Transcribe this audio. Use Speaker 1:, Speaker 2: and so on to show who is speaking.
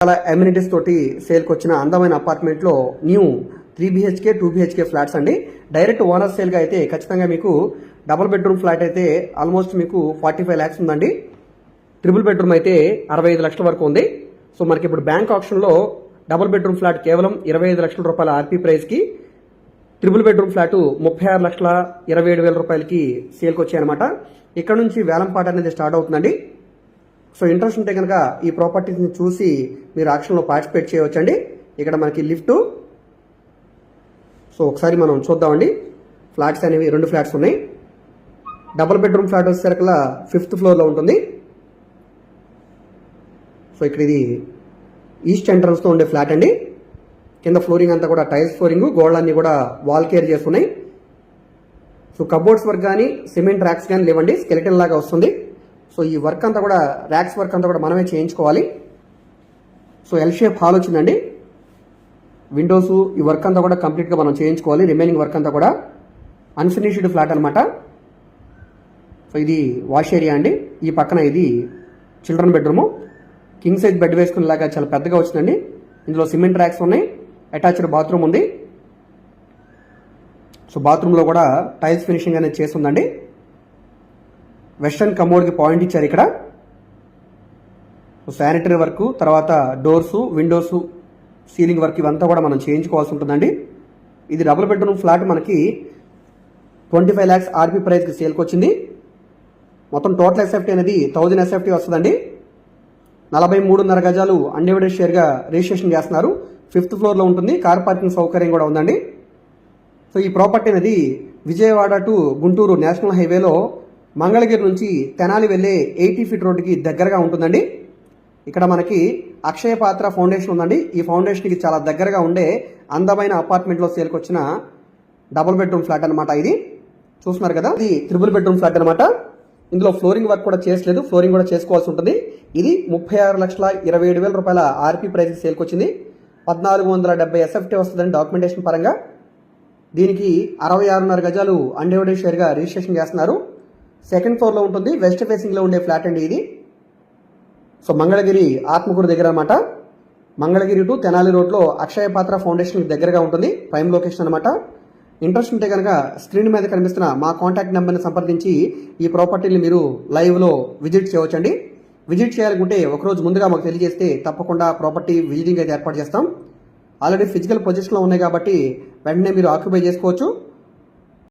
Speaker 1: చాలా అమ్యూనిటీస్ తోటి సేల్కి వచ్చిన అందమైన అపార్ట్మెంట్ లో న్యూ 3 BHK 2 BHK ఫ్లాట్స్ అండి. డైరెక్ట్ ఓనర్ సేల్ గా అయితే ఖచ్చితంగా మీకు డబుల్ బెడ్రూమ్ ఫ్లాట్ అయితే ఆల్మోస్ట్ మీకు 45 lakhs ఉందండి. ట్రిపుల్ బెడ్రూమ్ అయితే 65 లక్షల వరకు ఉంది. సో మనకి ఇప్పుడు బ్యాంక్ ఆప్షన్ లో డబుల్ బెడ్రూమ్ ఫ్లాట్ కేవలం 25 లక్షల రూపాయల ఆర్పీ ప్రైస్ కి, ట్రిపుల్ బెడ్రూమ్ ఫ్లాట్ 36,27,000 రూపాయలకి సేల్కి వచ్చాయన్నమాట. ఇక్కడ నుంచి వేలంపాట అనేది స్టార్ట్ అవుతుందండి. సో ఇంట్రెస్ట్ ఉంటే కనుక ఈ ప్రాపర్టీస్ని చూసి మీరు ఆక్షన్లో పార్టిసిపేట్ చేయవచ్చండి. ఇక్కడ మనకి లిఫ్ట్, సో ఒకసారి మనం చూద్దామండి. ఫ్లాట్స్ అనేవి 2 ఫ్లాట్స్ ఉన్నాయి. డబుల్ బెడ్రూమ్ ఫ్లాట్ వచ్చేసరికి 5th ఫ్లోర్లో ఉంటుంది. సో ఇక్కడ ఇది ఈస్ట్ ఎంట్రన్స్తో ఉండే ఫ్లాట్ అండి. కింద ఫ్లోరింగ్ అంతా కూడా టైల్స్ ఫ్లోరింగ్, గోడలన్నీ కూడా వాల్ కేర్ చేస్తున్నాయి. సో కబోర్డ్స్ వర్క్ కానీ సిమెంట్ ర్యాక్స్ కానీ లేవండి, స్కెలిటన్ లాగా వస్తుంది. సో ఈ వర్క్ అంతా కూడా ర్యాక్స్ వర్క్ అంతా కూడా మనమే చేయించుకోవాలి. సో ఎల్ షేప్ హాల్ వచ్చిందండి. విండోస్ ఈ వర్క్ అంతా కూడా కంప్లీట్గా మనం చేయించుకోవాలి. రిమైనింగ్ వర్క్ అంతా కూడా అన్ఫినిష్డ్ ఫ్లాట్ అనమాట. సో ఇది వాష్ ఏరియా అండి. ఈ పక్కన ఇది children bedroom. King size bed వేసుకునేలాగా చాలా పెద్దగా వచ్చిందండి. ఇందులో సిమెంట్ ర్యాక్స్ ఉన్నాయి. అటాచ్డ్ బాత్రూమ్ ఉంది. సో బాత్రూంలో కూడా టైల్స్ ఫినిషింగ్ అనేది చేస్తుందండి. వెస్టర్న్ కమోడ్కి పాయింట్ ఇచ్చారు ఇక్కడ. సో శానిటరీ వర్క్, తర్వాత డోర్స్, విండోస్, సీలింగ్ వర్క్ ఇవంతా కూడా మనం చేయించుకోవాల్సి ఉంటుందండి. ఇది డబుల్ బెడ్రూమ్ ఫ్లాట్ మనకి 25 lakhs ఆర్పీ ప్రైస్కి సేల్కి వచ్చింది. మొత్తం టోటల్ ఎస్ఎఫ్టీ అనేది 1000 ఎస్ఎఫ్టీ వస్తుందండి. 43.5 గజాలు అన్డివైడెడ్ షేర్గా రిజిస్ట్రేషన్ చేస్తున్నారు. 5th ఫ్లోర్లో ఉంటుంది. కార్ పార్కింగ్ సౌకర్యం కూడా ఉందండి. సో ఈ ప్రాపర్టీ అనేది విజయవాడ టు గుంటూరు నేషనల్ హైవేలో మంగళగిరి నుంచి తెనాలి వెళ్ళే 80 feet రోడ్డుకి దగ్గరగా ఉంటుందండి. ఇక్కడ మనకి అక్షయ పాత్ర ఫౌండేషన్ ఉందండి. ఈ ఫౌండేషన్కి చాలా దగ్గరగా ఉండే అందమైన అపార్ట్మెంట్లో సేల్కి వచ్చిన డబుల్ బెడ్రూమ్ ఫ్లాట్ అనమాట. ఇది చూస్తున్నారు కదా, ఇది ట్రిపుల్ బెడ్రూమ్ ఫ్లాట్ అనమాట. ఇందులో ఫ్లోరింగ్ వర్క్ కూడా చేయలేదు, ఫ్లోరింగ్ కూడా చేసుకోవాల్సి ఉంటుంది. ఇది 36,27,000 రూపాయల ఆర్పీ ప్రైస్కి సేల్కి వచ్చింది. 1470 ఎస్ఎఫ్టీ వస్తుందండి డాక్యుమెంటేషన్ పరంగా. దీనికి 66.5 గజాలు అన్డివైడెడ్ షేర్గా రిజిస్ట్రేషన్ చేస్తున్నారు. 2nd ఫ్లోర్లో ఉంటుంది. వెస్ట్ ఫేసింగ్లో ఉండే ఫ్లాట్ అండి ఇది. సో మంగళగిరి ఆత్మకూరు దగ్గర అనమాట. మంగళగిరి టు తెనాలి రోడ్లో అక్షయ పాత్ర ఫౌండేషన్ దగ్గరగా ఉంటుంది. ప్రైమ్ లొకేషన్ అనమాట. ఇంట్రెస్ట్ ఉంటే కనుక స్క్రీన్ మీద కనిపిస్తున్న మా కాంటాక్ట్ నెంబర్ని సంప్రదించి ఈ ప్రాపర్టీని మీరు లైవ్లో విజిట్ చేయవచ్చండి. విజిట్ చేయాలనుకుంటే ఒకరోజు ముందుగా మాకు తెలియజేస్తే తప్పకుండా ప్రాపర్టీ విజిటింగ్ అయితే ఏర్పాటు చేస్తాం. ఆల్రెడీ ఫిజికల్ పొజిషన్లో ఉన్నాయి కాబట్టి వెంటనే మీరు ఆక్యుపై చేసుకోవచ్చు.